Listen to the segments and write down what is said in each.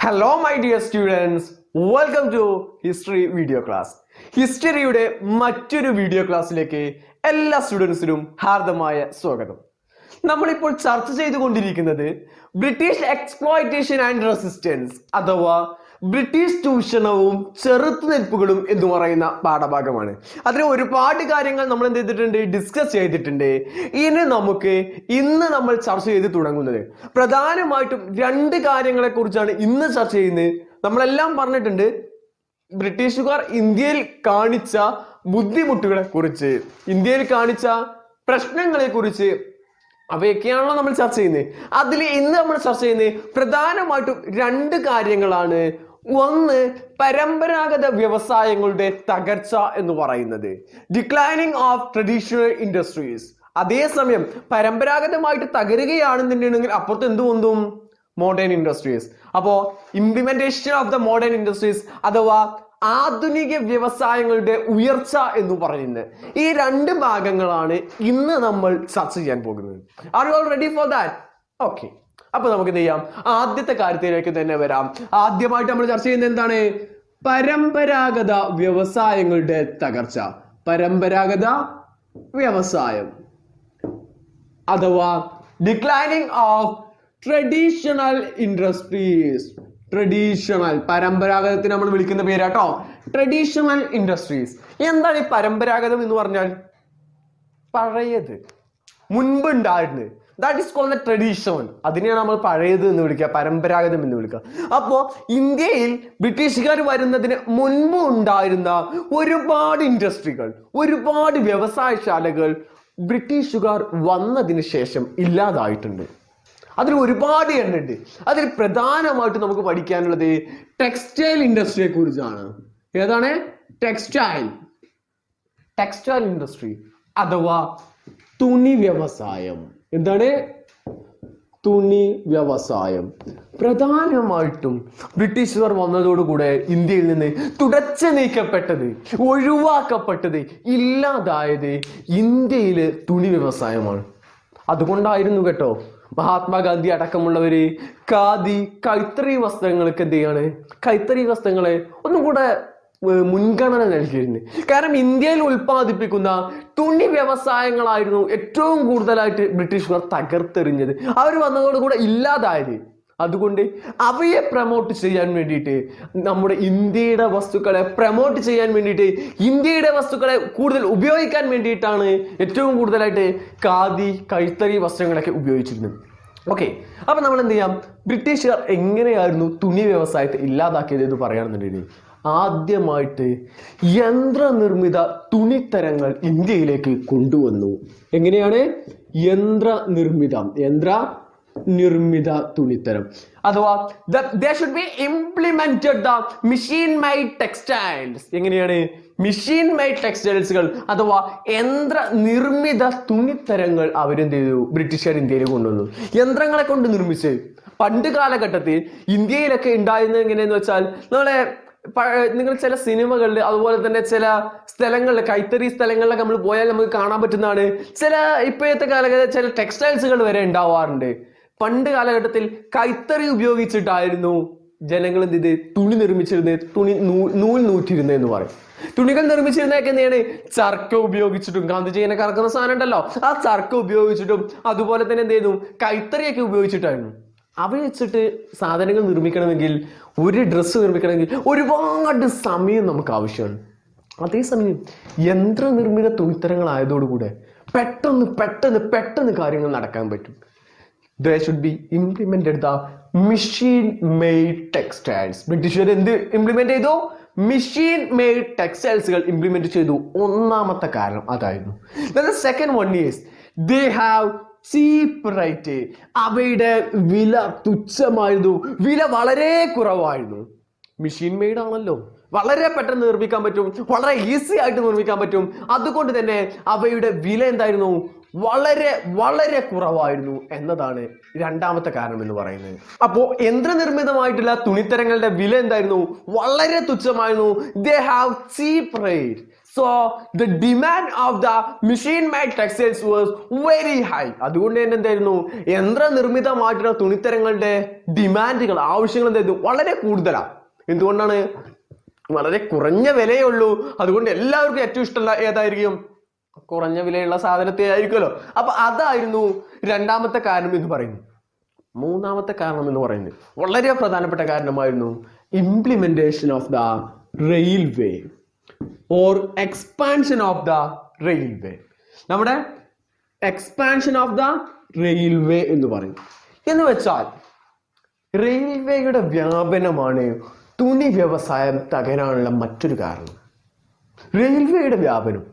Hello my dear students, welcome to History video class. ഹിസ്റ്ററിയുടെ മറ്റൊരു video ക്ലാസ്സിലേക്ക് എല്ലാ സ്റ്റുഡൻസിനും ഹാർദമായ സ്വാഗതം. നമ്മളിപ്പോൾ ചർച്ച ചെയ്തുകൊണ്ടിരിക്കുന്നത് ബ്രിട്ടീഷ് എക്സ്പ്ലോയിറ്റേഷൻ ആൻഡ് റെസിസ്റ്റൻസ് അഥവാ ബ്രിട്ടീഷ് ചൂഷണവും ചെറുത്തുനിൽപ്പുകളും എന്ന് പറയുന്ന പാഠഭാഗമാണ്. അതിൽ ഒരുപാട് കാര്യങ്ങൾ നമ്മൾ എന്ത് ചെയ്തിട്ടുണ്ട്, ഡിസ്കസ് ചെയ്തിട്ടുണ്ട്. ഇന്ന് നമ്മൾ ചർച്ച ചെയ്ത് തുടങ്ങുന്നത് പ്രധാനമായിട്ടും രണ്ട് കാര്യങ്ങളെ കുറിച്ചാണ് ഇന്ന് ചർച്ച ചെയ്യുന്നത്. നമ്മളെല്ലാം പറഞ്ഞിട്ടുണ്ട് ബ്രിട്ടീഷുകാർ ഇന്ത്യയിൽ കാണിച്ച ബുദ്ധിമുട്ടുകളെ കുറിച്ച്, ഇന്ത്യയിൽ കാണിച്ച പ്രശ്നങ്ങളെ കുറിച്ച്, അവയൊക്കെയാണല്ലോ നമ്മൾ ചർച്ച ചെയ്യുന്നത്. അതിൽ ഇന്ന് നമ്മൾ ചർച്ച ചെയ്യുന്നത് പ്രധാനമായിട്ടും രണ്ട് കാര്യങ്ങളാണ്. ഒന്ന്, പരമ്പരാഗത വ്യവസായങ്ങളുടെ തകർച്ച എന്ന് പറയുന്നത്, ഡിക്ലൈനിങ് ഓഫ് ട്രഡീഷണൽ ഇൻഡസ്ട്രീസ്. അതേസമയം പരമ്പരാഗതമായിട്ട് തകരുകയാണെന്നുണ്ടെങ്കിൽ അപ്പുറത്ത് എന്ത് വന്നും, മോഡേൺ ഇൻഡസ്ട്രീസ്. അപ്പോ implementation of the modern industries അഥവാ ആധുനിക വ്യവസായങ്ങളുടെ ഉയർച്ച എന്ന് പറയുന്നത്, ഈ രണ്ട് ഭാഗങ്ങളാണ് ഇന്ന് നമ്മൾ ചർച്ച ചെയ്യാൻ പോകുന്നത്. Are you all ready for that? Okay, അപ്പൊ നമുക്ക് എന്ത് ചെയ്യാം, ആദ്യത്തെ കാര്യത്തിലേക്ക് തന്നെ വരാം. ആദ്യമായിട്ട് നമ്മൾ ചർച്ച ചെയ്യുന്നത് എന്താണ്? പരമ്പരാഗത വ്യവസായങ്ങളുടെ തകർച്ച. പരമ്പരാഗത വ്യവസായം അഥവാ declining of traditional industries. Traditional, പരമ്പരാഗതത്തിന് നമ്മൾ വിളിക്കുന്ന പേരാട്ടോ ട്രഡീഷണൽ ഇൻഡസ്ട്രീസ്. എന്താണ് ഈ പരമ്പരാഗതം എന്ന് പറഞ്ഞാൽ? പഴയത്, മുൻപ് ഉണ്ടായിരുന്നത്. That is called traditional. അതിനെയാണ് നമ്മൾ പഴയത് എന്ന് വിളിക്കുക, പരമ്പരാഗതം എന്ന് വിളിക്കുക. അപ്പോ ഇന്ത്യയിൽ ബ്രിട്ടീഷുകാർ വരുന്നതിന് മുൻപ് ഉണ്ടായിരുന്ന ഒരുപാട് ഇൻഡസ്ട്രികൾ, ഒരുപാട് വ്യവസായശാലകൾ ബ്രിട്ടീഷുകാർ വന്നതിന് ശേഷം ഇല്ലാതായിട്ടുണ്ട്. അതിൽ ഒരുപാട് എണ്ണുണ്ട്. അതിൽ പ്രധാനമായിട്ട് നമുക്ക് പഠിക്കാനുള്ളത് ടെക്സ്റ്റൈൽ ഇൻഡസ്ട്രിയെ കുറിച്ചാണ്. ഏതാണ്? ടെക്സ്റ്റൈൽ ഇൻഡസ്ട്രി അഥവാ തുണി വ്യവസായം. എന്താണ്? തുണി വ്യവസായം. പ്രധാനമായിട്ടും ബ്രിട്ടീഷുകാർ വന്നതോടുകൂടെ ഇന്ത്യയിൽ നിന്ന് തുടച്ചു നീക്കപ്പെട്ടത്, ഒഴിവാക്കപ്പെട്ടത്, ഇല്ലാതായത് ഇന്ത്യയിലെ തുണി വ്യവസായമാണ്. അതുകൊണ്ടായിരുന്നു കേട്ടോ മഹാത്മാഗാന്ധി അടക്കമുള്ളവര് ഖാദി, കൈത്തറി വസ്ത്രങ്ങൾക്ക് എന്ത് ചെയ്യാണ്, കൈത്തറി വസ്ത്രങ്ങളെ ഒന്നും കൂടെ മുൻഗണന നൽകിയിരുന്നു. കാരണം ഇന്ത്യയിൽ ഉൽപ്പാദിപ്പിക്കുന്ന തുണി വ്യവസായങ്ങളായിരുന്നു ഏറ്റവും കൂടുതലായിട്ട് ബ്രിട്ടീഷുകാർ തകർത്തെറിഞ്ഞത്. അവർ വന്നതോടുകൂടെ ഇല്ലാതായത്. അതുകൊണ്ട് അവയെ പ്രൊമോട്ട് ചെയ്യാൻ വേണ്ടിയിട്ട്, നമ്മുടെ ഇന്ത്യയുടെ വസ്തുക്കളെ പ്രൊമോട്ട് ചെയ്യാൻ വേണ്ടിയിട്ട്, ഇന്ത്യയുടെ വസ്തുക്കളെ കൂടുതൽ ഉപയോഗിക്കാൻ വേണ്ടിയിട്ടാണ് ഏറ്റവും കൂടുതലായിട്ട് ഖാദി, കൈത്തറി വസ്ത്രങ്ങളൊക്കെ ഉപയോഗിച്ചിരുന്നത്. ഓക്കെ, അപ്പൊ നമ്മൾ എന്ത് ചെയ്യാം, ബ്രിട്ടീഷുകാർ എങ്ങനെയായിരുന്നു തുണി വ്യവസായത്തെ ഇല്ലാതാക്കിയത് എന്ന് പറയുകയാണെന്നുണ്ടെങ്കിൽ, ആദ്യമായിട്ട് യന്ത്രനിർമ്മിത തുണിത്തരങ്ങൾ ഇന്ത്യയിലേക്ക് കൊണ്ടുവന്നു. എങ്ങനെയാണ്? യന്ത്രനിർമ്മിത തുണിത്തരം അഥവാ they should be implemented the machine made textiles. എങ്ങനെയാണ്? മെഷീൻ മെയ്ഡ് ടെക്സ്റ്റൈൽസുകൾ അഥവാ യന്ത്രനിർമ്മിത തുണിത്തരങ്ങൾ അവരെന്ത് ചെയ്തു, ബ്രിട്ടീഷുകാർ ഇന്ത്യയിൽ കൊണ്ടുവന്നു. യന്ത്രങ്ങളെ കൊണ്ട് നിർമ്മിച്ച്. പണ്ട് കാലഘട്ടത്തിൽ ഇന്ത്യയിലൊക്കെ ഉണ്ടായിരുന്നത് എങ്ങനെയെന്ന് വെച്ചാൽ, നിങ്ങൾ ചില സിനിമകളിൽ അതുപോലെ തന്നെ ചില സ്ഥലങ്ങളിൽ, കൈത്തറി സ്ഥലങ്ങളിലൊക്കെ നമ്മൾ പോയാൽ നമുക്ക് കാണാൻ പറ്റുന്നതാണ്. ഇപ്പോഴത്തെ കാലഘട്ടത്തിൽ ചില ടെക്സ്റ്റൈൽസുകൾ വരെ ഉണ്ടാവാറുണ്ട്. പണ്ട് കാലഘട്ടത്തിൽ കൈത്തറി ഉപയോഗിച്ചിട്ടായിരുന്നു ജനങ്ങൾ എന്ത് ചെയ്ത് തുണി നിർമ്മിച്ചിരുന്നത്, നൂൽ നൂറ്റിരുന്നത് എന്ന് പറയും. തുണികൾ നിർമ്മിച്ചിരുന്നതൊക്കെ എന്താണ്? ചർക്ക ഉപയോഗിച്ചിട്ടും, ഗാന്ധിജീനെ കറക്കുന്ന സാധനം ഉണ്ടല്ലോ, ആ ചർക്ക ഉപയോഗിച്ചിട്ടും അതുപോലെ തന്നെ എന്ത് ചെയ്യുന്നു, കൈത്തറിയൊക്കെ ഉപയോഗിച്ചിട്ടായിരുന്നു. അവ വെച്ചിട്ട് സാധനങ്ങൾ നിർമ്മിക്കണമെങ്കിൽ, ഒരു ഡ്രസ്സ് നിർമ്മിക്കണമെങ്കിൽ ഒരുപാട് സമയം നമുക്ക് ആവശ്യമാണ്. അതേസമയം യന്ത്രനിർമ്മിത തുണിത്തരങ്ങളായതോടുകൂടെ പെട്ടെന്ന് കാര്യങ്ങൾ നടക്കാൻ പറ്റും. They should be implemented the machine made textiles. ബ്രിട്ടീഷുകാർ എന്ത് ഇംപ്ലിമെന്റ് ചെയ്തു? മെഷീൻ മെയ്ഡ് ടെക്സ്റ്റൈൽസുകൾ ഇംപ്ലിമെന്റ് ചെയ്തു. ഒന്നാമത്തെ കാരണം അതായിരുന്നു. The second one is they have cheap rate. അവയുടെ വില തുച്ഛമായിരുന്നു, വില വളരെ കുറവായിരുന്നു. മെഷീൻ മെയ്ഡ് ആണല്ലോ, വളരെ പെട്ടെന്ന് നിർമ്മിക്കാൻ പറ്റും, വളരെ ഈസി ആയിട്ട് നിർമ്മിക്കാൻ പറ്റും. അതുകൊണ്ട് തന്നെ അവയുടെ വില എന്തായിരുന്നു? വളരെ കുറവായിരുന്നു എന്നതാണ് രണ്ടാമത്തെ കാരണം എന്ന് പറയുന്നത്. അപ്പോ യന്ത്രനിർമ്മിതമായിട്ടുള്ള തുണിത്തരങ്ങളുടെ വില എന്തായിരുന്നു? വളരെ തുച്ഛമായിരുന്നു. They have cheap rate. So so the demand of the machine made textiles was very high. അതുകൊണ്ട് തന്നെ എന്തായിരുന്നു, യന്ത്രനിർമ്മിതമായിട്ടുള്ള തുണിത്തരങ്ങളുടെ ഡിമാൻഡുകൾ, ആവശ്യങ്ങൾ എന്തായിരുന്നു, വളരെ കൂടുതലാണ്. എന്തുകൊണ്ടാണ്? വളരെ കുറഞ്ഞ വിലയേ ഉള്ളൂ. അതുകൊണ്ട് എല്ലാവർക്കും ഏറ്റവും ഇഷ്ടമുള്ള ഏതായിരിക്കും? കുറഞ്ഞ വിലയുള്ള സാധനത്തെ ആയിരിക്കുമല്ലോ. അപ്പൊ അതായിരുന്നു രണ്ടാമത്തെ കാരണം എന്ന് പറയുന്നത്. മൂന്നാമത്തെ കാരണം എന്ന് പറയുന്നത് വളരെ പ്രധാനപ്പെട്ട കാരണമായിരുന്നു implementation of the railway or expansion of the railway. നമ്മുടെ എക്സ്പാൻഷൻ ഓഫ് ദ റെയിൽവേ എന്ന് പറയും. എന്ന് വെച്ചാൽ റെയിൽവേയുടെ വ്യാപനമാണ് തുണി വ്യവസായം തകരാനുള്ള മറ്റൊരു കാരണം. റെയിൽവേയുടെ വ്യാപനം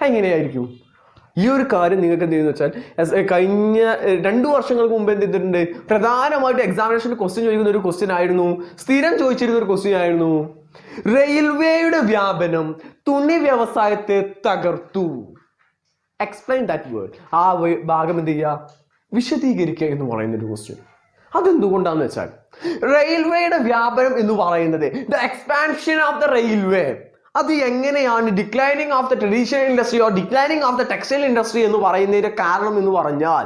എങ്ങനെയായിരിക്കും? ഈ ഒരു കാര്യം നിങ്ങൾക്ക് എന്ത് ചെയ്യുന്ന വെച്ചാൽ കഴിഞ്ഞ 2 വർഷങ്ങൾക്ക് മുമ്പ് എന്ത് ചെയ്തിട്ടുണ്ട്, പ്രധാനമായിട്ട് എക്സാമിനേഷന് ക്വസ്റ്റ്യൻ ചോദിക്കുന്ന ഒരു ക്വസ്റ്റ്യൻ ആയിരുന്നു, സ്ഥിരം ചോദിച്ചിരുന്ന ഒരു ക്വസ്റ്റ്യൻ ആയിരുന്നു, റെയിൽവേയുടെ വ്യാപനം തുണി വ്യവസായത്തെ തകർത്തു. Explain that word. ആ ഭാഗം എന്ത് ചെയ്യുക, വിശദീകരിക്കുക എന്ന് പറയുന്ന ഒരു ക്വസ്റ്റ്യൻ. അതെന്തുകൊണ്ടാന്ന് വെച്ചാൽ റെയിൽവേയുടെ വ്യാപനം എന്ന് പറയുന്നത് the expansion of the railway, അത് എങ്ങനെയാണ് declining of the traditional industry or declining of the textile industry എന്ന് പറയുന്നതിന്റെ കാരണം എന്ന് പറഞ്ഞാൽ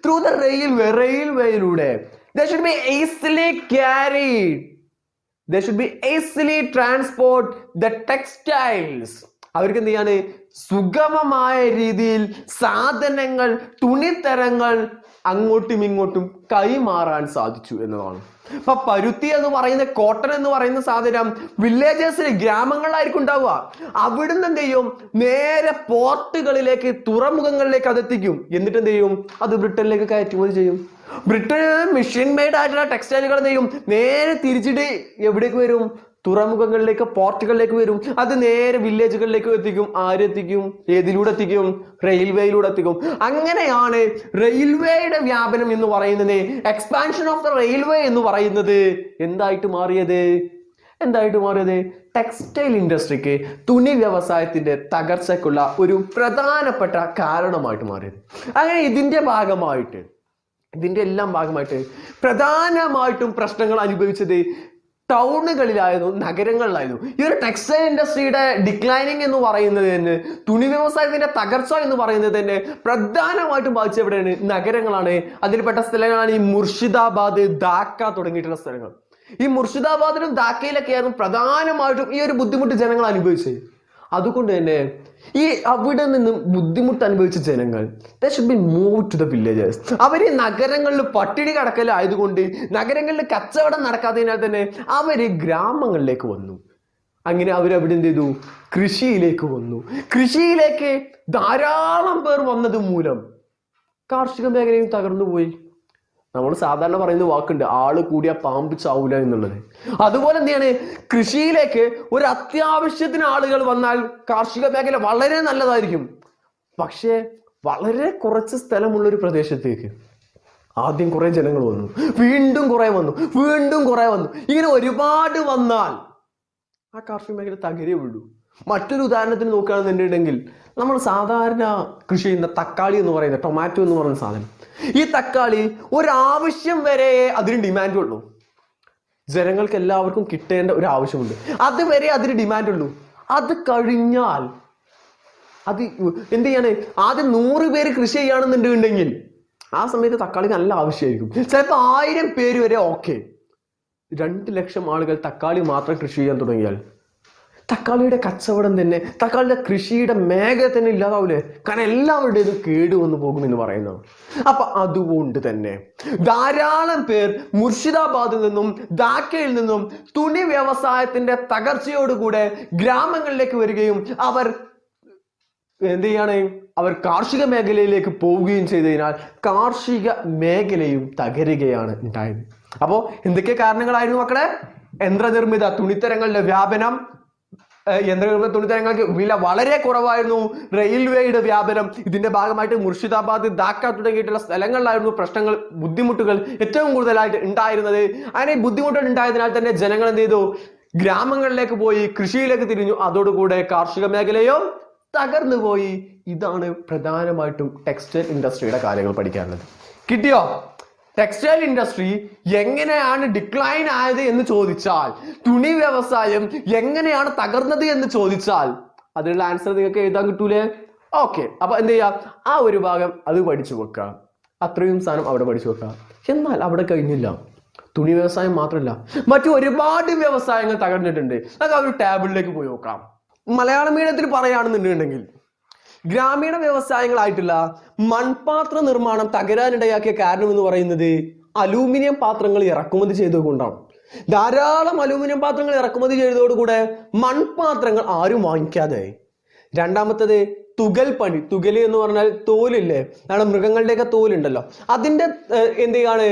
ത്രൂ ദ റെയിൽവേയിലൂടെ they should be easily carried, they should be easily transport the textiles. അവർക്ക് എന്ത് ചെയ്യാണ്, സുഗമമായ രീതിയിൽ സാധനങ്ങൾ, തുണിത്തരങ്ങൾ അങ്ങോട്ടും ഇങ്ങോട്ടും കൈമാറാൻ സാധിച്ചു എന്നതാണ്. അപ്പൊ പരുത്തി എന്ന് പറയുന്ന, കോട്ടൺ എന്ന് പറയുന്ന സാധനം വില്ലേജസിൽ, ഗ്രാമങ്ങളിലായിരിക്കും ഉണ്ടാവുക. അവിടുന്ന് എന്ത് ചെയ്യും, നേരെ പോർട്ടുകളിലേക്ക്, തുറമുഖങ്ങളിലേക്ക് അതെത്തിക്കും. എന്നിട്ട് എന്ത് ചെയ്യും, അത് ബ്രിട്ടനിലേക്ക് കയറ്റുമതി ചെയ്യും. ബ്രിട്ടനിൽ മെഷീൻ മെയ്ഡ് ആയിട്ടുള്ള ടെക്സ്റ്റൈലുകൾ എന്ത് ചെയ്യും, നേരെ തിരിച്ചിട്ട് എവിടേക്ക് വരും, തുറമുഖങ്ങളിലേക്ക്, പോർട്ടുകളിലേക്ക് വരും. അത് നേരെ വില്ലേജുകളിലേക്ക് എത്തിക്കും. ആരെത്തിക്കും, ഏതിലൂടെ എത്തിക്കും, റെയിൽവേയിലൂടെ എത്തിക്കും. അങ്ങനെയാണ് റെയിൽവേയുടെ വ്യാപനം എന്ന് പറയുന്നത്, എക്സ്പാൻഷൻ ഓഫ് ദ റെയിൽവേ എന്ന് പറയുന്നത് എന്തായിട്ട് മാറിയത്, ടെക്സ്റ്റൈൽ ഇൻഡസ്ട്രിക്ക്, തുണി വ്യവസായത്തിന്റെ തകർച്ചയ്ക്കുള്ള ഒരു പ്രധാനപ്പെട്ട കാരണമായിട്ട് മാറിയത്. അങ്ങനെ ഇതിന്റെ എല്ലാം ഭാഗമായിട്ട് പ്രധാനമായിട്ടും പ്രശ്നങ്ങൾ അനുഭവിച്ചത് ടൗണുകളിലായിരുന്നു, നഗരങ്ങളിലായിരുന്നു. ഈ ഒരു ടെക്സ്റ്റൈൽ ഇൻഡസ്ട്രിയുടെ ഡിക്ലൈനിങ് എന്ന് പറയുന്നത് തന്നെ, തുണി വ്യവസായത്തിന്റെ തകർച്ച എന്ന് പറയുന്നത് തന്നെ പ്രധാനമായിട്ടും ബാധിച്ച എവിടെയാണ്, നഗരങ്ങളാണ്. അതിൽപ്പെട്ട സ്ഥലങ്ങളാണ് ഈ മുർഷിദാബാദ്, ധാക്ക തുടങ്ങിയിട്ടുള്ള സ്ഥലങ്ങൾ. ഈ മുർഷിദാബാദിലും ധാക്കയിലൊക്കെയായിരുന്നു പ്രധാനമായിട്ടും ഈ ഒരു ബുദ്ധിമുട്ട് ജനങ്ങൾ അനുഭവിച്ചത്. അതുകൊണ്ട് തന്നെ ഈ അവിടെ നിന്നും ബുദ്ധിമുട്ട് അനുഭവിച്ച ജനങ്ങൾ they should be moved to the villages. അവര് നഗരങ്ങളിൽ പട്ടിണി കിടക്കലായതുകൊണ്ട്, നഗരങ്ങളിൽ കച്ചവടം നടക്കാത്തതിനാൽ തന്നെ അവര് ഗ്രാമങ്ങളിലേക്ക് വന്നു. അങ്ങനെ അവരവിടെ എന്ത് ചെയ്തു, കൃഷിയിലേക്ക് വന്നു. കൃഷിയിലേക്ക് ധാരാളം പേർ വന്നത് മൂലം കാർഷിക മേഖലയും തകർന്നുപോയി. നമ്മൾ സാധാരണ പറയുന്ന വാക്കുണ്ട്, ആള് കൂടിയ പാമ്പ് ചാവൂല എന്നുള്ളത്. അതുപോലെ എന്താണ്, കൃഷിയിലേക്ക് ഒരു അത്യാവശ്യത്തിന് ആളുകൾ വന്നാൽ കാർഷിക മേഖല വളരെ നല്ലതായിരിക്കും. പക്ഷേ വളരെ കുറച്ച് സ്ഥലമുള്ള ഒരു പ്രദേശത്തേക്ക് ആദ്യം കുറെ ജനങ്ങൾ വന്നു, വീണ്ടും കുറെ വന്നു, വീണ്ടും കുറെ വന്നു. ഇങ്ങനെ ഒരുപാട് വന്നാൽ ആ കാർഷിക മേഖല തകരേ ഉള്ളൂ. മറ്റൊരു ഉദാഹരണത്തിന് നോക്കുകയാണെന്നുണ്ടെങ്കിൽ, നമ്മൾ സാധാരണ കൃഷി ചെയ്യുന്ന തക്കാളി എന്ന് പറയുന്ന, ടൊമാറ്റോ എന്ന് പറയുന്ന സാധനം, ഈ തക്കാളി ഒരാവശ്യം വരെ അതിന് ഡിമാൻഡ് ഉള്ളൂ. ജനങ്ങൾക്ക് എല്ലാവർക്കും കിട്ടേണ്ട ഒരു ആവശ്യമുണ്ട്, അതുവരെ അതിന് ഡിമാൻഡ് ഉള്ളൂ. അത് കഴിഞ്ഞാൽ അത് എന്ത് ചെയ്യാണ്, ആദ്യം 100 പേര് കൃഷി ചെയ്യുകയാണെന്നുണ്ടെങ്കിൽ ആ സമയത്ത് തക്കാളി നല്ല ആവശ്യമായിരിക്കും. ചിലപ്പോൾ 1000 പേര് വരെ ഓക്കെ. 2 ലക്ഷം ആളുകൾ തക്കാളി മാത്രം കൃഷി ചെയ്യാൻ തുടങ്ങിയാൽ തക്കാളിയുടെ കച്ചവടം തന്നെ, തക്കാളിയുടെ കൃഷിയുടെ മേഖല തന്നെ ഇല്ലാതാവൂലേ? കാരണം എല്ലാവരുടേതും കേടുവന്നു പോകുമെന്ന് പറയുന്നതാണ്. അപ്പൊ അതുകൊണ്ട് തന്നെ ധാരാളം പേർ മുർഷിദാബാദിൽ നിന്നും ധാക്കയിൽ നിന്നും തുണി വ്യവസായത്തിന്റെ തകർച്ചയോടുകൂടെ ഗ്രാമങ്ങളിലേക്ക് വരികയും അവർ എന്ത് ചെയ്യാണ്, അവർ കാർഷിക മേഖലയിലേക്ക് പോവുകയും ചെയ്തതിനാൽ കാർഷിക മേഖലയും തകരുകയാണ് ഉണ്ടായത്. അപ്പോ എന്തൊക്കെ കാരണങ്ങളായിരുന്നു മക്കളെ? യന്ത്രനിർമ്മിത തുണിത്തരങ്ങളുടെ വ്യാപനം, യന്ത്രനിർമ്മിത തുണിത്തരങ്ങൾക്ക് വില വളരെ കുറവായിരുന്നു. റെയിൽവേയുടെ വ്യാപനം, ഇതിന്റെ ഭാഗമായിട്ട് മുർഷിദാബാദ്, ധാക്ക തുടങ്ങിയിട്ടുള്ള സ്ഥലങ്ങളിലായിരുന്നു പ്രശ്നങ്ങൾ, ബുദ്ധിമുട്ടുകൾ ഏറ്റവും കൂടുതലായിട്ട് ഉണ്ടായിരുന്നത്. അങ്ങനെ ബുദ്ധിമുട്ടുകൾ ഉണ്ടായതിനാൽ തന്നെ ജനങ്ങൾ എന്ത് ചെയ്തു, ഗ്രാമങ്ങളിലേക്ക് പോയി, കൃഷിയിലേക്ക് തിരിഞ്ഞു. അതോടുകൂടെ കാർഷിക മേഖലയും തകർന്നു പോയി. ഇതാണ് പ്രധാനമായിട്ടും ടെക്സ്റ്റൈൽ ഇൻഡസ്ട്രിയുടെ കാര്യങ്ങൾ പഠിക്കാനുള്ളത്. കിട്ടിയോ? ടെക്സ്റ്റൈൽ ഇൻഡസ്ട്രി എങ്ങനെയാണ് ഡിക്ലൈൻ ആയത് എന്ന് ചോദിച്ചാൽ, തുണി വ്യവസായം എങ്ങനെയാണ് തകർന്നത് എന്ന് ചോദിച്ചാൽ, അതിനുള്ള ആൻസർ നിങ്ങൾക്ക് എഴുതാൻ കിട്ടൂലേ? ഓക്കെ, അപ്പൊ എന്ത് ചെയ്യാം, ആ ഒരു ഭാഗം അത് പഠിച്ചു വെക്കുക, അത്രയും സാധനം അവിടെ പഠിച്ചു വെക്കുക. എന്നാൽ അവിടെ കഴിഞ്ഞില്ല. തുണി വ്യവസായം മാത്രമല്ല, മറ്റു ഒരുപാട് വ്യവസായങ്ങൾ തകർന്നിട്ടുണ്ട്. നമുക്ക് ആ ഒരു ടേബിളിലേക്ക് പോയി നോക്കാം. മലയാളം മീഡിയത്തിൽ പറയുകയാണെന്നുണ്ടെങ്കിൽ ഗ്രാമീണ വ്യവസായങ്ങളായിട്ടുള്ള മൺപാത്ര നിർമ്മാണം തകരാനിടയാക്കിയ കാരണം എന്ന് പറയുന്നത് അലൂമിനിയം പാത്രങ്ങൾ ഇറക്കുമതി ചെയ്തുകൊണ്ടാണ്. ധാരാളം അലൂമിനിയം പാത്രങ്ങൾ ഇറക്കുമതി ചെയ്തതോടുകൂടെ മൺപാത്രങ്ങൾ ആരും വാങ്ങിക്കാതെയായി. രണ്ടാമത്തത് തുകൽ പണി. തുകല് എന്ന് പറഞ്ഞാൽ തോലില്ലേ, നമ്മുടെ മൃഗങ്ങളുടെയൊക്കെ തോലുണ്ടല്ലോ, അതിന്റെ എന്ത് ചെയ്യാണ്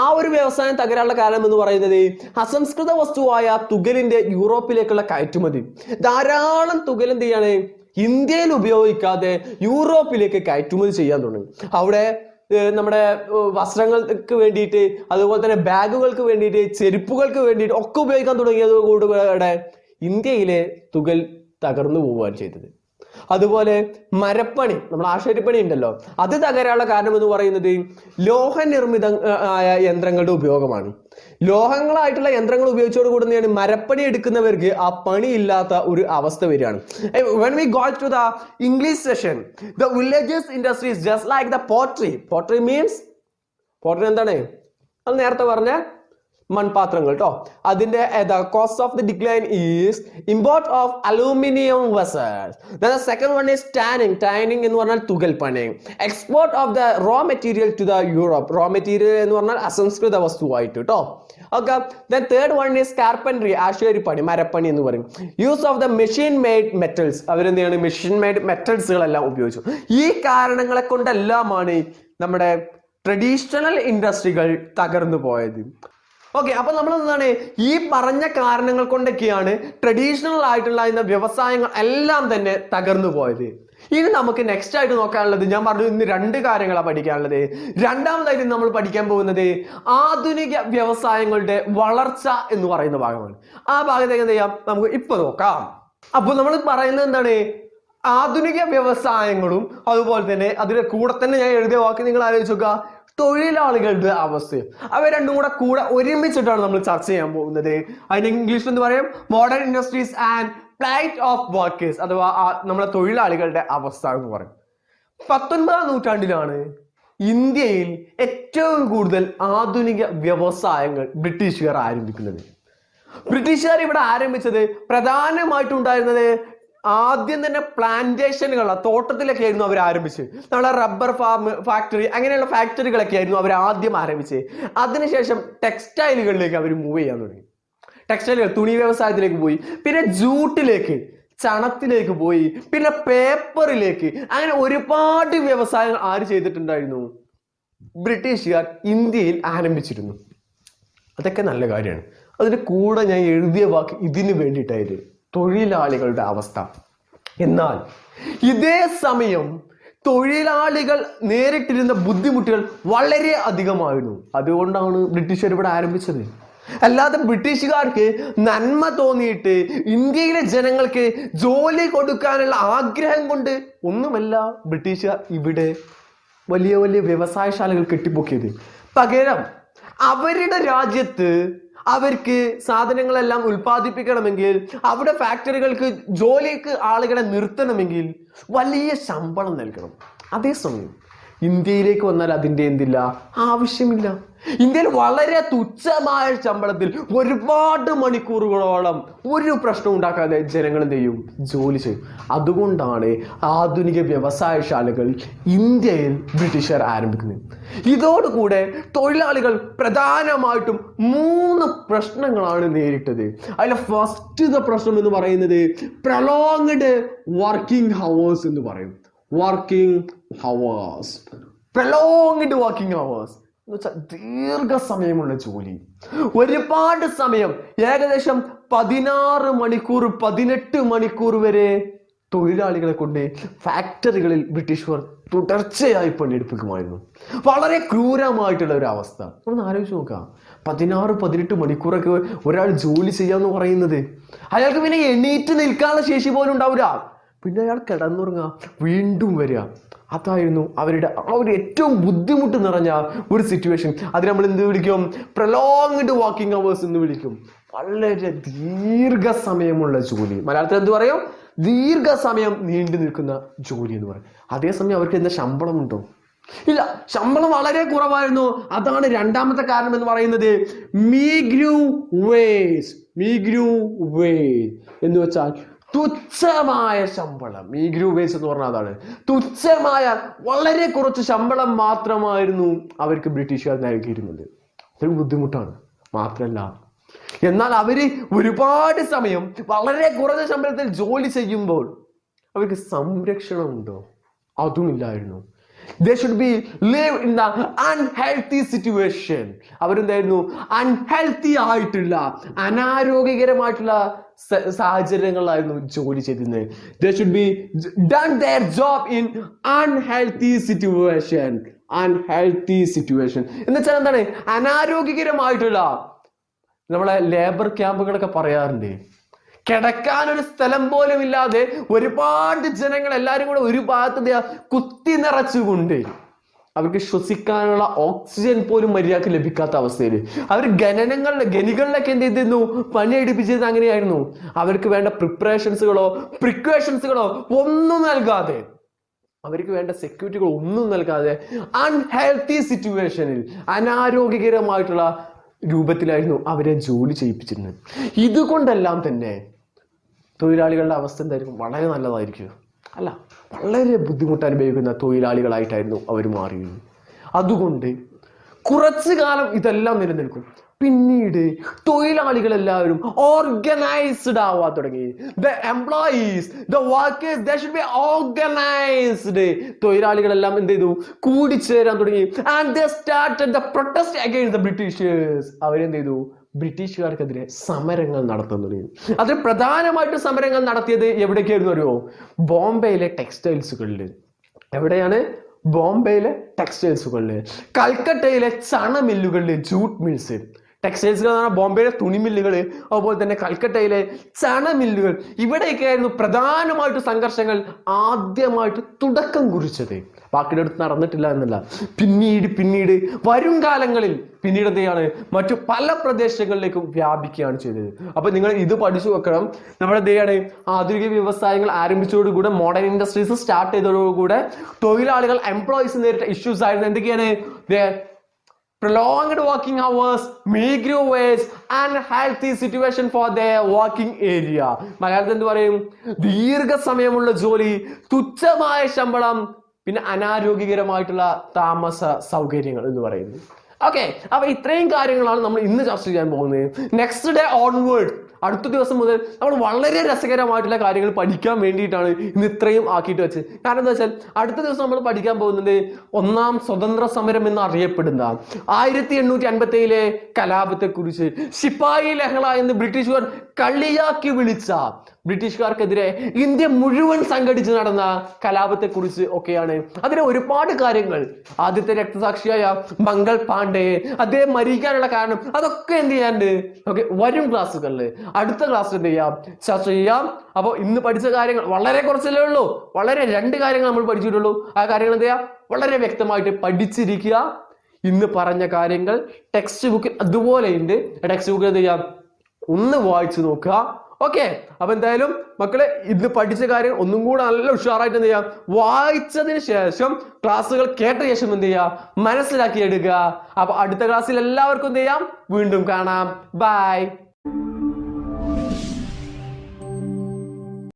ആ ഒരു വ്യവസായം തകരാനുള്ള കാരണം എന്ന് പറയുന്നത് അസംസ്കൃത വസ്തുവായ തുകലിന്റെ യൂറോപ്പിലേക്കുള്ള കയറ്റുമതി. ധാരാളം തുകൽ എന്ത് ചെയ്യാണ് ഇന്ത്യയിൽ ഉപയോഗിക്കാതെ യൂറോപ്പിലേക്ക് കയറ്റുമതി ചെയ്യാൻ തുടങ്ങി. അവിടെ നമ്മുടെ വസ്ത്രങ്ങൾക്ക് വേണ്ടിയിട്ട്, അതുപോലെ തന്നെ ബാഗുകൾക്ക് വേണ്ടിയിട്ട്, ചെരുപ്പുകൾക്ക് വേണ്ടിയിട്ട് ഒക്കെ ഉപയോഗിക്കാൻ തുടങ്ങിയതോടുകൂടെ ഇന്ത്യയിലെ തുകൽ തകർന്നു പോവുകയാണ് ചെയ്തത്. അതുപോലെ മരപ്പണി, നമ്മൾ ആശാരിപ്പണി ഉണ്ടല്ലോ, അത് തകരാനുള്ള കാരണം എന്ന് പറയുന്നത് ലോഹനിർമ്മിത ആയ യന്ത്രങ്ങളുടെ ഉപയോഗമാണ്. ലോഹങ്ങളായിട്ടുള്ള യന്ത്രങ്ങൾ ഉപയോഗിച്ചോടുകൂടി തന്നെയാണ് മരപ്പണി എടുക്കുന്നവർക്ക് ആ പണി ഇല്ലാത്ത ഒരു അവസ്ഥ വരികയാണ്. When we got to the English session, the villages industry is just like the pottery. Pottery means, pottery എന്താണ്? അത് നേരത്തെ പറഞ്ഞ മൺപാത്രങ്ങൾ കേട്ടോ. അതിന്റെ the cause of the decline is import of aluminum vessels. Then the second one is tanning. Tanning എന്ന് പറഞ്ഞാൽ തുകൽ പണി. Export of the raw material to the Europe. Raw material എന്ന് പറഞ്ഞാൽ അസംസ്കൃത വസ്തുവായിട്ട് കേട്ടോ. Okay. Then third one is carpentry. ആശാരിപ്പണി, മരപ്പണി എന്ന് പറയും. Use of the machine made metals. അവരെന്താണ് മെഷീൻ മെയ്ഡ് മെറ്റൽസുകളെല്ലാം ഉപയോഗിച്ചു. ഈ കാരണങ്ങളെ കൊണ്ടെല്ലാമാണ് നമ്മുടെ ട്രഡീഷണൽ ഇൻഡസ്ട്രികൾ തകർന്നു പോയത്. ഓക്കെ, അപ്പൊ നമ്മൾ എന്താണ് ഈ പറഞ്ഞ കാരണങ്ങൾ കൊണ്ടൊക്കെയാണ് ട്രഡീഷണൽ ആയിട്ടുള്ള വ്യവസായങ്ങൾ എല്ലാം തന്നെ തകർന്നു പോയത്. ഇനി നമുക്ക് നെക്സ്റ്റ് ആയിട്ട് നോക്കാനുള്ളത്, ഞാൻ പറഞ്ഞു ഇന്ന് 2 കാര്യങ്ങളാണ് പഠിക്കാനുള്ളത്. രണ്ടാമതായിട്ട് നമ്മൾ പഠിക്കാൻ പോകുന്നത് ആധുനിക വ്യവസായങ്ങളുടെ വളർച്ച എന്ന് പറയുന്ന ഭാഗമാണ്. ആ ഭാഗത്തേക്ക് എന്ത് ചെയ്യാം, നമുക്ക് ഇപ്പൊ നോക്കാം. അപ്പൊ നമ്മൾ പറയുന്നത് എന്താണ്, ആധുനിക വ്യവസായങ്ങളും അതുപോലെ തന്നെ അതിന്റെ കൂടെ തന്നെ ഞാൻ എഴുതിയ വാക്ക് നിങ്ങൾ ആലോചിച്ച് നോക്കുക, തൊഴിലാളികളുടെ അവസ്ഥയും. അവ രണ്ടും കൂടെ ഒരുമിച്ചിട്ടാണ് നമ്മൾ ചർച്ച ചെയ്യാൻ പോകുന്നത്. അതിന് ഇംഗ്ലീഷിൽ എന്ന് പറയും modern industries and plight of workers, അഥവാ നമ്മളെ തൊഴിലാളികളുടെ അവസ്ഥ എന്ന് പറയും. 19ാം നൂറ്റാണ്ടിലാണ് ഇന്ത്യയിൽ ഏറ്റവും കൂടുതൽ ആധുനിക വ്യവസായങ്ങൾ ബ്രിട്ടീഷുകാർ ആരംഭിക്കുന്നത്. ബ്രിട്ടീഷുകാർ ഇവിടെ ആരംഭിച്ചത് പ്രധാനമായിട്ടുണ്ടായിരുന്നത് ആദ്യം തന്നെ പ്ലാന്റേഷനുകളാണ്, തോട്ടത്തിലൊക്കെ ആയിരുന്നു അവർ ആരംഭിച്ചത്. നമ്മളെ റബ്ബർ ഫാക്ടറി അങ്ങനെയുള്ള ഫാക്ടറികളൊക്കെ ആയിരുന്നു അവർ ആദ്യം ആരംഭിച്ചത്. അതിനുശേഷം ടെക്സ്റ്റൈലുകളിലേക്ക് അവർ മൂവ് ചെയ്യാൻ തുടങ്ങി. ടെക്സ്റ്റൈലുകൾ, തുണി വ്യവസായത്തിലേക്ക് പോയി, പിന്നെ ജൂട്ടിലേക്ക്, ചണത്തിലേക്ക് പോയി, പിന്നെ പേപ്പറിലേക്ക്, അങ്ങനെ ഒരുപാട് വ്യവസായങ്ങൾ ആര് ചെയ്തിട്ടുണ്ടായിരുന്നു? ബ്രിട്ടീഷുകാർ ഇന്ത്യയിൽ ആരംഭിച്ചിരുന്നു. അതൊക്കെ നല്ല കാര്യമാണ്. അതിന്റെ കൂടെ ഞാൻ എഴുതിയ വാക്ക് ഇതിന് വേണ്ടിയിട്ടായിരുന്നു, തൊഴിലാളികളുടെ അവസ്ഥ. എന്നാൽ ഇതേ സമയം തൊഴിലാളികൾ നേരിട്ടിരുന്ന ബുദ്ധിമുട്ടുകൾ വളരെ അധികമായിരുന്നു. അതുകൊണ്ടാണ് ബ്രിട്ടീഷുകാർ ഇവിടെ ആരംഭിച്ചത്. അല്ലാതെ ബ്രിട്ടീഷുകാർക്ക് നന്മ തോന്നിയിട്ട് ഇന്ത്യയിലെ ജനങ്ങൾക്ക് ജോലി കൊടുക്കാനുള്ള ആഗ്രഹം കൊണ്ട് ഒന്നുമല്ല ബ്രിട്ടീഷുകാർ ഇവിടെ വലിയ വലിയ വ്യവസായശാലകൾ കെട്ടിപ്പൊക്കിയത്. പകരം അവരുടെ രാജ്യത്ത് അവർക്ക് സാധനങ്ങളെല്ലാം ഉൽപ്പാദിപ്പിക്കണമെങ്കിൽ, അവിടെ ഫാക്ടറികൾക്ക് ജോലിക്ക് ആളുകളെ നിർത്തണമെങ്കിൽ വലിയ ശമ്പളം നൽകണം. അതേസമയം ഇന്ത്യയിലേക്ക് വന്നാൽ അതിൻ്റെ എന്തില്ല, ആവശ്യമില്ല. ഇന്ത്യയിൽ വളരെ തുച്ഛമായ ശമ്പളത്തിൽ ഒരുപാട് മണിക്കൂറുകളോളം ഒരു പ്രശ്നം ഉണ്ടാക്കാതെ ജനങ്ങൾ എന്ത് ചെയ്യും, ജോലി ചെയ്യും. അതുകൊണ്ടാണ് ആധുനിക വ്യവസായശാലകൾ ഇന്ത്യയിൽ ബ്രിട്ടീഷുകാർ ആരംഭിക്കുന്നത്. ഇതോടുകൂടെ തൊഴിലാളികൾ പ്രധാനമായിട്ടും 3 പ്രശ്നങ്ങളാണ് നേരിട്ടത്. അതിലെ ഫസ്റ്റ് പ്രശ്നം എന്ന് പറയുന്നത് പ്രൊലോങ്ഡ് വർക്കിംഗ് ഹവേഴ്സ് എന്ന് പറയും. Working hours, prolonged working hours എന്ന് വെച്ചാൽ ദീർഘസമയമുള്ള ജോലി. ഒരുപാട് സമയം, ഏകദേശം 16 മണിക്കൂർ 18 മണിക്കൂർ വരെ തൊഴിലാളികളെ കൊണ്ട് ഫാക്ടറികളിൽ ബ്രിട്ടീഷുകാർ തുടർച്ചയായി പണിയെടുപ്പിക്കുമായിരുന്നു. വളരെ ക്രൂരമായിട്ടുള്ള ഒരു അവസ്ഥ. ഒന്ന് ആലോചിച്ച് നോക്കാം, 16-18 മണിക്കൂറൊക്കെ ഒരാൾ ജോലി ചെയ്യാന്ന് പറയുന്നത്. അയാൾക്ക് പിന്നെ എണീറ്റ് നിൽക്കാനുള്ള ശേഷി പോലും ഉണ്ടാവില്ല. പിന്നെ അയാൾ കിടന്നുറങ്ങുക, വീണ്ടും വരിക. അതായിരുന്നു അവരുടെ ആ ഒരു ഏറ്റവും ബുദ്ധിമുട്ട് നിറഞ്ഞ ഒരു സിറ്റുവേഷൻ. അത് നമ്മൾ എന്ത് വിളിക്കും, പ്രൊലോങ്ഡ് വാക്കിംഗ് അവേഴ്സ് എന്ന് വിളിക്കും. വളരെ ദീർഘസമയമുള്ള ജോലി. മലയാളത്തിൽ എന്ത് പറയും, ദീർഘസമയം നീണ്ടു നിൽക്കുന്ന ജോലി എന്ന് പറയും. അതേസമയം അവർക്ക് എന്താ ശമ്പളമുണ്ടോ? ഇല്ല, ശമ്പളം വളരെ കുറവായിരുന്നു. അതാണ് രണ്ടാമത്തെ കാരണം എന്ന് പറയുന്നത്. മീഗ്രൂ വേജ് എന്ന് വെച്ചാൽ തുച്ഛമായ ശമ്പളം. മീഗ്രൂ വേജ് എന്ന് പറഞ്ഞാൽ അതാണ്, തുച്ഛമായ വളരെ കുറച്ച് ശമ്പളം മാത്രമായിരുന്നു അവർക്ക് ബ്രിട്ടീഷുകാർ നൽകിയിരുന്നത്. അതൊരു ബുദ്ധിമുട്ടാണ്. മാത്രല്ല, എന്നാൽ അവര് ഒരുപാട് സമയം വളരെ കുറഞ്ഞ ശമ്പളത്തിൽ ജോലി ചെയ്യുമ്പോൾ അവർക്ക് സംരക്ഷണം ഉണ്ടോ? അതുമില്ലായിരുന്നു. They should be live in the unhealthy situation. അവരെന്തായിരുന്നു? അൺഹെൽത്തി ആയിട്ടുള്ള, അനാരോഗ്യകരമായിട്ടുള്ള സാഹചര്യങ്ങളിലായിരുന്നു ജോലി ചെയ്തിരുന്നത്. They should be done their job in unhealthy situation. എന്ന് വെച്ചാൽ എന്താണ്? അനാരോഗ്യകരമായിട്ടുള്ള, നമ്മളെ ലേബർ ക്യാമ്പുകളൊക്കെ പറയാറുണ്ട്, കിടക്കാനൊരു സ്ഥലം പോലും ഇല്ലാതെ ഒരുപാട് ജനങ്ങൾ എല്ലാവരും കൂടെ ഒരു ഭാഗത്ത് കുത്തി നിറച്ചുകൊണ്ട് അവർക്ക് ശ്വസിക്കാനുള്ള ഓക്സിജൻ പോലും മര്യാദക്ക് ലഭിക്കാത്ത അവസ്ഥയിൽ അവർ ഖനികളിലൊക്കെ എന്ത് ചെയ്തിരുന്നു? പണിയെടുപ്പിച്ചത് അങ്ങനെയായിരുന്നു. അവർക്ക് വേണ്ട പ്രിക്കോഷൻസുകളോ ഒന്നും നൽകാതെ, അവർക്ക് വേണ്ട സെക്യൂരിറ്റികൾ ഒന്നും നൽകാതെ അൺഹെൽത്തി സിറ്റുവേഷനിൽ, അനാരോഗ്യകരമായിട്ടുള്ള രൂപത്തിലായിരുന്നു അവരെ ജോലി ചെയ്യിപ്പിച്ചിരുന്നത്. ഇതുകൊണ്ടെല്ലാം തന്നെ തൊഴിലാളികളുടെ അവസ്ഥ എന്തായിരിക്കും? വളരെ നല്ലതായിരിക്കും? അല്ല, വളരെ ബുദ്ധിമുട്ട് അനുഭവിക്കുന്ന തൊഴിലാളികളായിട്ടായിരുന്നു അവർ മാറിയത്. അതുകൊണ്ട് കുറച്ചു കാലം ഇതെല്ലാം നിലനിൽക്കും. പിന്നീട് തൊഴിലാളികളെല്ലാവരും ഓർഗനൈസ്ഡ് ആവാൻ തുടങ്ങി. The employees, the workers, they should be organised. തൊഴിലാളികളെല്ലാം എന്ത് ചെയ്തു? കൂടിച്ചേരാൻ തുടങ്ങി. And they started the protest against the Britishers. അവരെന്ത് ചെയ്തു? ബ്രിട്ടീഷുകാർക്കെതിരെ സമരങ്ങൾ നടത്താൻ തുടങ്ങി. അതിൽ പ്രധാനമായിട്ട് സമരങ്ങൾ നടത്തിയത് എവിടേക്കായിരുന്നു അറിയോ? ബോംബെയിലെ ടെക്സ്റ്റൈൽസുകളിൽ. എവിടെയാണ്? ബോംബെയിലെ ടെക്സ്റ്റൈൽസുകളിൽ. കൽക്കട്ടയിലെ ചണ മില്ലുകളിൽ, ജൂട്ട് മിൽസ്. ടെക്സ്റ്റൈൽസുകൾ എന്ന് പറഞ്ഞാൽ ബോംബെയിലെ തുണിമില്ലുകൾ, അതുപോലെ തന്നെ കൽക്കട്ടയിലെ ചണ മില്ലുകൾ. ഇവിടെയൊക്കെയായിരുന്നു പ്രധാനമായിട്ട് സംഘർഷങ്ങൾ ആദ്യമായിട്ട് തുടക്കം കുറിച്ചത്. ബാക്കിയുടെ അടുത്ത് നടന്നിട്ടില്ല എന്നല്ല, പിന്നീട് വരും കാലങ്ങളിൽ പിന്നീട് എന്ത് ചെയ്യാണ്? മറ്റു പല പ്രദേശങ്ങളിലേക്കും വ്യാപിക്കുകയാണ് ചെയ്തത്. അപ്പൊ നിങ്ങൾ ഇത് പഠിച്ചു വെക്കണം. നമ്മുടെ എന്ത് ചെയ്യാണ്? ആധുനിക വ്യവസായങ്ങൾ ആരംഭിച്ചതോടുകൂടെ, മോഡേൺ ഇൻഡസ്ട്രീസ് സ്റ്റാർട്ട് ചെയ്തതോടുകൂടെ തൊഴിലാളികൾ, എംപ്ലോയീസ് നേരിട്ട ഇഷ്യൂസ് ആയിരുന്നു എന്തൊക്കെയാണ്? prolonged working hours, meagre wage, unhealthy situation for their working area. മലയാളത്തിൽ എന്ത് പറയും? ദീർഘസമയമുള്ള ജോലി, തുച്ഛമായ ശമ്പളം, പിന്നെ അനാരോഗ്യകരമായിട്ടുള്ള താമസ സൗകര്യങ്ങൾ എന്ന് പറയുന്നത്. ഓക്കെ, അപ്പൊ ഇത്രയും കാര്യങ്ങളാണ് നമ്മൾ ഇന്ന് ചർച്ച ചെയ്യാൻ പോകുന്നത്. നെക്സ്റ്റ് ഡേ ഓൺവേർഡ്, അടുത്ത ദിവസം മുതൽ നമ്മൾ വളരെ രസകരമായിട്ടുള്ള കാര്യങ്ങൾ പഠിക്കാൻ വേണ്ടിയിട്ടാണ് ഇന്ന് ഇത്രയും ആക്കിയിട്ട് വെച്ചത്. കാരണം എന്താ വെച്ചാൽ അടുത്ത ദിവസം നമ്മൾ പഠിക്കാൻ പോകുന്നത് ഒന്നാം സ്വതന്ത്ര സമരം എന്ന് അറിയപ്പെടുന്ന 1857 കലാപത്തെ കുറിച്ച്, ശിപ്പായി ലഹള എന്ന് ബ്രിട്ടീഷുകാർ കളിയാക്കി വിളിച്ച, ബ്രിട്ടീഷുകാർക്കെതിരെ ഇന്ത്യ മുഴുവൻ സംഘടിച്ച് നടന്ന കലാപത്തെ കുറിച്ച് ഒക്കെയാണ്. അതിലെ ഒരുപാട് കാര്യങ്ങൾ, ആദ്യത്തെ രക്തസാക്ഷിയായ മംഗൾ പാണ്ഡെ, അദ്ദേഹം മരിക്കാനുള്ള കാരണം, അതൊക്കെ എന്ത് ചെയ്യാണ്ട് ഓക്കെ വരും ക്ലാസ്സുകളിൽ, അടുത്ത ക്ലാസ്സിൽ എന്ത് ചെയ്യാം? ചർച്ച ചെയ്യാം. അപ്പോൾ ഇന്ന് പഠിച്ച കാര്യങ്ങൾ വളരെ കുറച്ചല്ലേ ഉള്ളൂ, വളരെ 2 കാര്യങ്ങൾ നമ്മൾ പഠിച്ചിട്ടുള്ളൂ. ആ കാര്യങ്ങൾ എന്ത് ചെയ്യാം? വളരെ വ്യക്തമായിട്ട് പഠിച്ചിരിക്കുക. ഇന്ന് പറഞ്ഞ കാര്യങ്ങൾ ടെക്സ്റ്റ് ബുക്കിൽ അതുപോലെ ഉണ്ട്. ടെക്സ്റ്റ് ബുക്കിൽ എന്ത് ചെയ്യാം? ഒന്ന് വായിച്ചു നോക്കുക. ഓക്കെ, അപ്പൊ എന്തായാലും മക്കളെ ഇന്ന് പഠിച്ച കാര്യം ഒന്നും കൂടെ നല്ല ഉഷാറായിട്ട് എന്ത് ചെയ്യാം? വായിച്ചതിന് ശേഷം, ക്ലാസ്സുകൾ കേട്ട ശേഷം എന്ത് ചെയ്യാം? മനസ്സിലാക്കി എടുക്കുക. അപ്പൊ അടുത്ത ക്ലാസ്സിൽ എല്ലാവർക്കും എന്ത് ചെയ്യാം? വീണ്ടും കാണാം. ബൈ.